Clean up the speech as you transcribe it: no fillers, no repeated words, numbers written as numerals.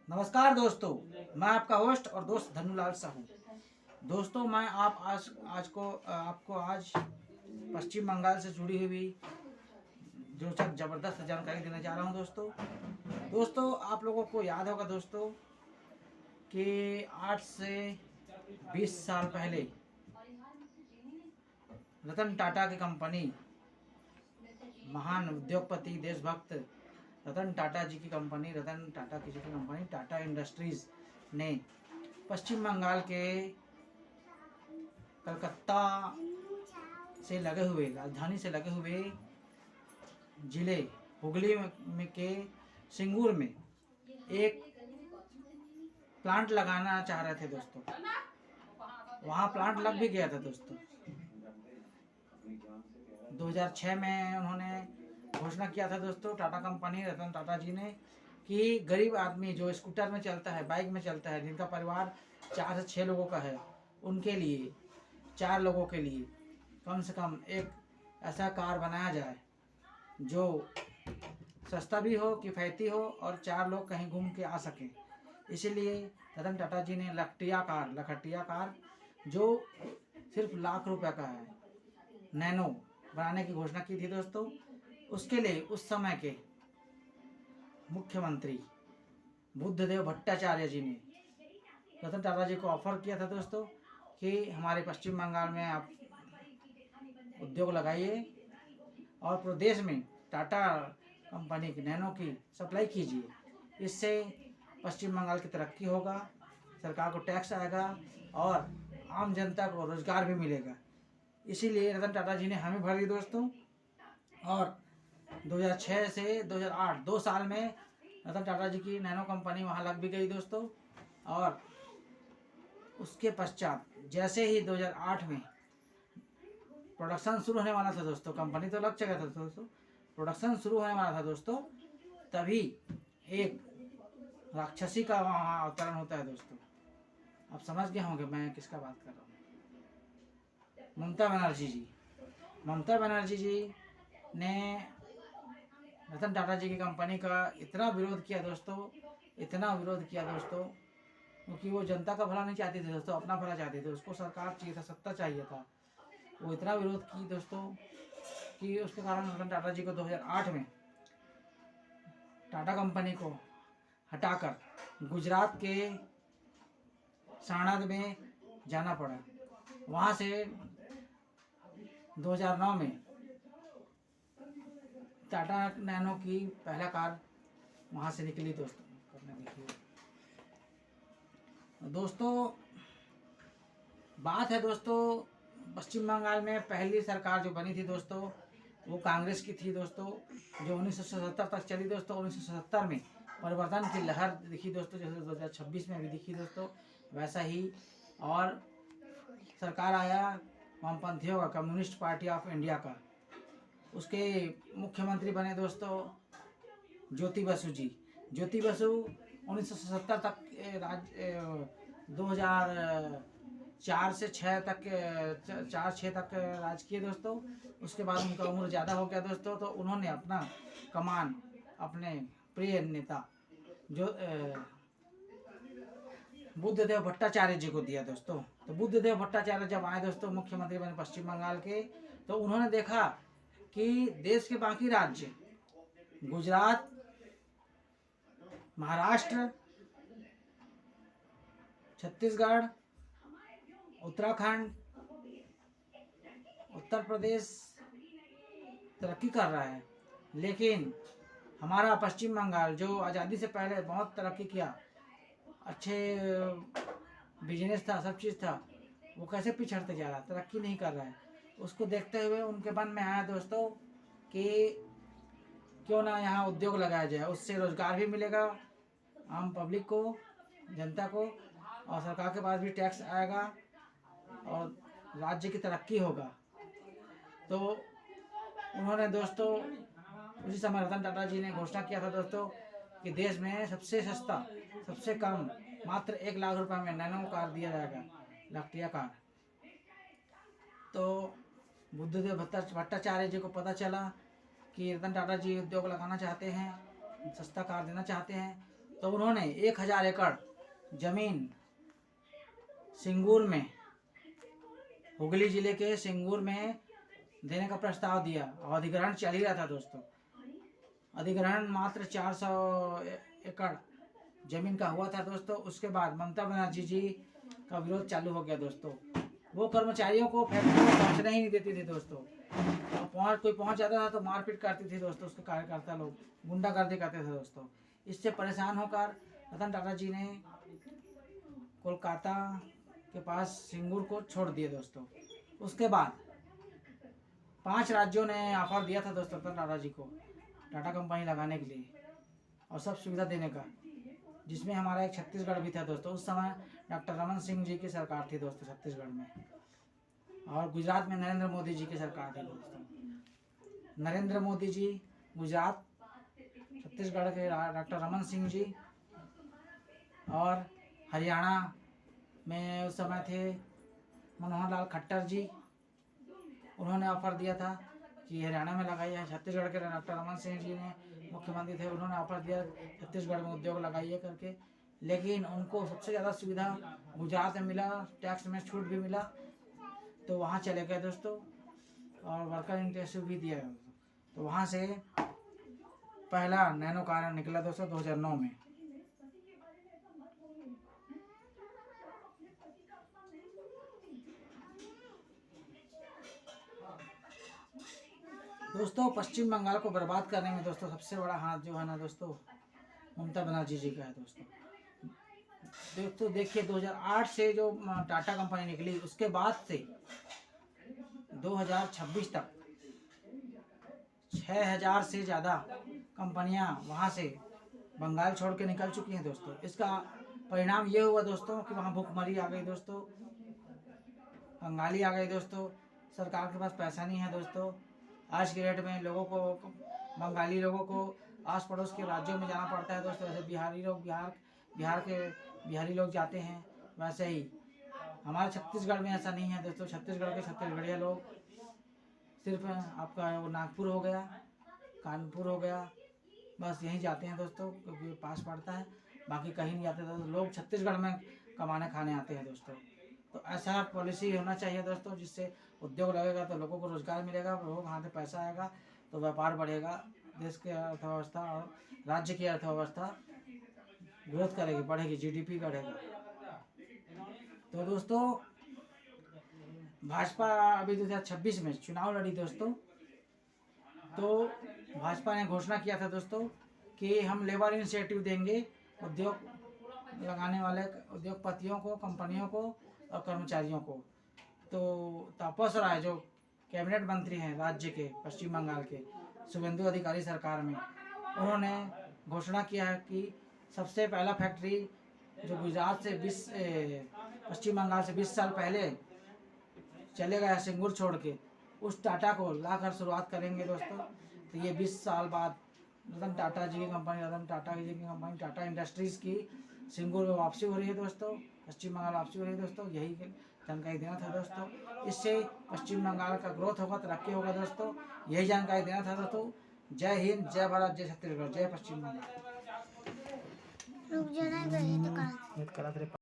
नमस्कार दोस्तों, मैं आपका होस्ट और दोस्त धनुलाल साहू। दोस्तों, मैं आपको आज पश्चिम बंगाल से जुड़ी हुई रोचक ज़बरदस्त जानकारी देने जा रहा हूं। दोस्तों, आप लोगों को याद होगा दोस्तों कि 8 से 20 साल पहले रतन टाटा की कंपनी, महान उद्योगपति देशभक्त रतन टाटा जी की कंपनी, टाटा इंडस्ट्रीज ने पश्चिम बंगाल के कलकत्ता से लगे हुए, राजधानी से लगे हुए जिले हुगली में के सिंगूर में एक प्लांट लगाना चाह रहे थे दोस्तों। वहाँ प्लांट लग भी गया था दोस्तों। 2006 में उन्होंने घोषणा किया था दोस्तों, टाटा कंपनी, रतन टाटा जी ने, कि गरीब आदमी जो स्कूटर में चलता है, बाइक में चलता है, जिनका परिवार 4 से 6 लोगों का है, उनके लिए, 4 लोगों के लिए कम से कम एक ऐसा कार बनाया जाए जो सस्ता भी हो, किफ़ायती हो और 4 लोग कहीं घूम के आ सकें। इसीलिए रतन टाटा जी ने लखटिया कार जो सिर्फ लाख रुपए का है, नैनो, बनाने की घोषणा की थी दोस्तों। उसके लिए उस समय के मुख्यमंत्री बुद्धदेव भट्टाचार्य जी ने रतन टाटा जी को ऑफर किया था दोस्तों कि हमारे पश्चिम बंगाल में आप उद्योग लगाइए और पूरे देश में टाटा कंपनी की नैनो की सप्लाई कीजिए। इससे पश्चिम बंगाल की तरक्की होगा, सरकार को टैक्स आएगा और आम जनता को रोजगार भी मिलेगा। इसीलिए रतन टाटा जी ने हामी भर दी दोस्तों। और 2006 से 2008 2 साल में रतन टाटा जी की नैनो कंपनी वहाँ लग भी गई दोस्तों। और उसके पश्चात जैसे ही 2008 में प्रोडक्शन शुरू होने वाला था दोस्तों, कंपनी तो लग चुका था दोस्तों, प्रोडक्शन शुरू होने वाला था दोस्तों, तभी एक राक्षसी का वहाँ अवतरण होता है दोस्तों। आप समझ गए होंगे मैं किसका बात कर रहा हूँ। ममता बनर्जी जी ने रतन टाटा जी की कंपनी का इतना विरोध किया दोस्तों, क्योंकि वो जनता का भला नहीं चाहती थी दोस्तों, अपना भला चाहते थे। उसको सरकार चाहिए था, सत्ता चाहिए था। वो इतना विरोध की दोस्तों कि उसके कारण रतन टाटा जी को 2008 में टाटा कंपनी को हटाकर गुजरात के साणंद में जाना पड़ा। वहाँ से 2009 में टाटा नैनो की पहला कार वहाँ से निकली दोस्तों। बात है दोस्तों, पश्चिम बंगाल में पहली सरकार जो बनी थी दोस्तों, वो कांग्रेस की थी दोस्तों, जो 1977 तक चली दोस्तों। 1977 में परिवर्तन की लहर दिखी दोस्तों, जैसे 2026 में भी दिखी दोस्तों, वैसा ही। और सरकार आया वामपंथियों का, कम्युनिस्ट पार्टी ऑफ इंडिया का। उसके मुख्यमंत्री बने दोस्तों ज्योति बसु जी। ज्योति बसु 1977 तक 2004 से 6 तक 4-6 तक राज किए दोस्तों। उसके बाद उनका उम्र ज़्यादा हो गया दोस्तों, तो उन्होंने अपना कमान अपने प्रिय नेता जो बुद्धदेव भट्टाचार्य जी को दिया दोस्तों। तो बुद्धदेव भट्टाचार्य जब आए दोस्तों, मुख्यमंत्री बने पश्चिम बंगाल के, तो उन्होंने देखा कि देश के बाकी राज्य, गुजरात, महाराष्ट्र, छत्तीसगढ़, उत्तराखंड, उत्तर प्रदेश तरक्की कर रहा है, लेकिन हमारा पश्चिम बंगाल जो आज़ादी से पहले बहुत तरक्की किया, अच्छे बिजनेस था, सब चीज़ था, वो कैसे पिछड़ते जा रहा है, तरक्की नहीं कर रहा है। उसको देखते हुए उनके मन में आया दोस्तों कि क्यों ना यहाँ उद्योग लगाया जाए, उससे रोजगार भी मिलेगा आम पब्लिक को, जनता को, और सरकार के पास भी टैक्स आएगा और राज्य की तरक्की होगा। तो उन्होंने दोस्तों उसी समय रतन टाटा जी ने घोषणा किया था दोस्तों कि देश में सबसे सस्ता, सबसे कम, मात्र 1 लाख रुपए में नैनो कार दिया जाएगा, लखटिया कार। तो बुद्धदेव भट्टाचार्य जी को पता चला कि रतन टाटा जी उद्योग लगाना चाहते हैं, सस्ता कार देना चाहते हैं, तो उन्होंने 1000 एकड़ जमीन सिंगूर में, हुगली जिले के सिंगूर में देने का प्रस्ताव दिया और अधिग्रहण चल ही रहा था दोस्तों। अधिग्रहण मात्र 400 एकड़ जमीन का हुआ था दोस्तों। उसके बाद ममता बनर्जी जी का विरोध चालू हो गया दोस्तों। वो कर्मचारियों को फैक्ट्री में पहुंचने ही नहीं देती थी दोस्तों। कोई पहुंच जाता था तो मारपीट करती थी दोस्तों। उसके कार्यकर्ता लोग गुंडागर्दी करते थे दोस्तों। इससे परेशान होकर रतन टाटा जी ने कोलकाता के पास सिंगूर को छोड़ दिए दोस्तों। उसके बाद 5 राज्यों ने ऑफर दिया था दोस्तों रतन टाटा जी को टाटा कंपनी लगाने के लिए और सब सुविधा देने का, जिसमें हमारा एक छत्तीसगढ़ भी था दोस्तों। उस समय डॉक्टर रमन सिंह जी की सरकार थी दोस्तों छत्तीसगढ़ में, और गुजरात में नरेंद्र मोदी जी की सरकार थी दोस्तों। नरेंद्र मोदी जी गुजरात, छत्तीसगढ़ के डॉक्टर रमन सिंह जी, और हरियाणा में उस समय थे मनोहर लाल खट्टर जी। उन्होंने ऑफर दिया था कि हरियाणा में लगाइए। छत्तीसगढ़ के डॉक्टर रमन सिंह जी ने मुख्यमंत्री थे, उन्होंने ऑफर दिया छत्तीसगढ़ में उद्योग लगाइए करके। लेकिन उनको सबसे ज़्यादा सुविधा गुजरात में मिला, टैक्स में छूट भी मिला, तो वहाँ चले गए दोस्तों और वर्कर इंटर्नशिप भी दिया दोस्तों। तो वहाँ से पहला नैनो कार निकला दोस्तों 2009 में। दोस्तों पश्चिम बंगाल को बर्बाद करने में दोस्तों सबसे बड़ा हाथ जो है ना दोस्तों ममता बनर्जी जी का है दोस्तों। देखिए 2008 से जो टाटा कंपनी निकली, उसके बाद से 2026 तक 6000 से ज़्यादा कंपनियां वहां से बंगाल छोड़ के निकल चुकी हैं दोस्तों। इसका परिणाम ये हुआ दोस्तों कि वहाँ भूखमरी आ गई दोस्तों, बंगाली आ गई दोस्तों। सरकार के पास पैसा नहीं है दोस्तों। आज के डेट में लोगों को, बंगाली लोगों को आस पड़ोस के राज्यों में जाना पड़ता है दोस्तों। जैसे बिहारी लोग बिहार के बिहारी लोग जाते हैं, वैसे ही हमारे छत्तीसगढ़ में ऐसा नहीं है दोस्तों। छत्तीसगढ़ के छत्तीसगढ़िया लोग सिर्फ आपका वो नागपुर हो गया, कानपुर हो गया, बस यहीं जाते हैं दोस्तों क्योंकि पास पड़ता है, बाकी कहीं नहीं जाते दोस्तों। लोग छत्तीसगढ़ में कमाने खाने आते हैं दोस्तों। तो ऐसा पॉलिसी होना चाहिए दोस्तों जिससे उद्योग लगेगा तो लोगों को रोजगार मिलेगा, लोगों के हाथ में पैसा आएगा तो व्यापार बढ़ेगा, देश की अर्थव्यवस्था और राज्य की अर्थव्यवस्था ग्रोथ करेगी, बढ़ेगी, जीडीपी बढ़ेगा। तो दोस्तों भाजपा अभी 2026 में चुनाव लड़ी दोस्तों। तो भाजपा ने घोषणा किया था दोस्तों कि हम लेबर इनिशिएटिव देंगे उद्योग लगाने वाले उद्योगपतियों को, कंपनियों को और कर्मचारियों को। तो तापस राय जो कैबिनेट मंत्री हैं राज्य के पश्चिम बंगाल के शुभेंदु अधिकारी सरकार में, उन्होंने घोषणा किया है कि सबसे पहला फैक्ट्री जो गुजरात से पश्चिम बंगाल से 20 साल पहले चले गया सिंगूर छोड़ के, उस टाटा को लाकर शुरुआत करेंगे दोस्तों। तो ये 20 साल बाद रतन टाटा जी की कंपनी, रतन टाटा जी की कंपनी टाटा इंडस्ट्रीज़ की सिंगूर में वापसी हो रही है दोस्तों, पश्चिम बंगाल वापसी हो रही है दोस्तों। यही जानकारी देना था दोस्तों। इससे पश्चिम बंगाल का ग्रोथ होगा, तरक्की होगा दोस्तों। यही जानकारी देना था दोस्तों। जय हिंद, जय भारत, जय छत्तीसगढ़, जय पश्चिम बंगाल।